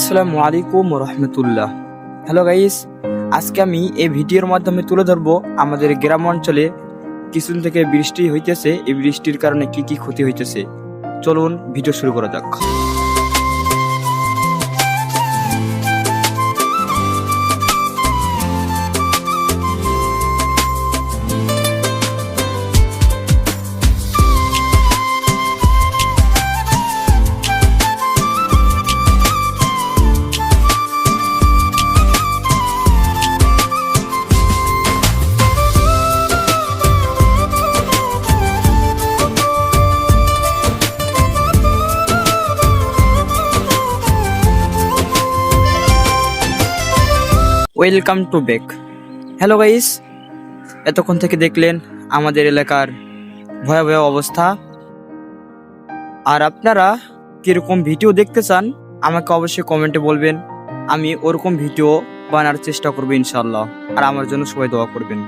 আসসালামু আলাইকুম রহমতুল্লাহ। Hello guys, আজকে আমি এই ভিডিওর মাধ্যমে তুলে ধরবো আমাদের গ্রাম অঞ্চলে কিছুদিন থেকে বৃষ্টি হইতেছে। এই বৃষ্টির কারণে কি কি ক্ষতি হইতেছে, চলুন ভিডিও শুরু করা যাক। Welcome to back. Hello guys, এতক্ষণ থেকে দেখলেন আমাদের এলাকার ভয়াবহ অবস্থা। আর আপনারা কিরকম ভিডিও দেখতে চান আমাকে অবশ্যই কমেন্টে বলবেন, আমি ওরকম ভিডিও বানার চেষ্টা করবো ইনশাল্লাহ। আর আমার জন্য সবাই দোয়া করবেন।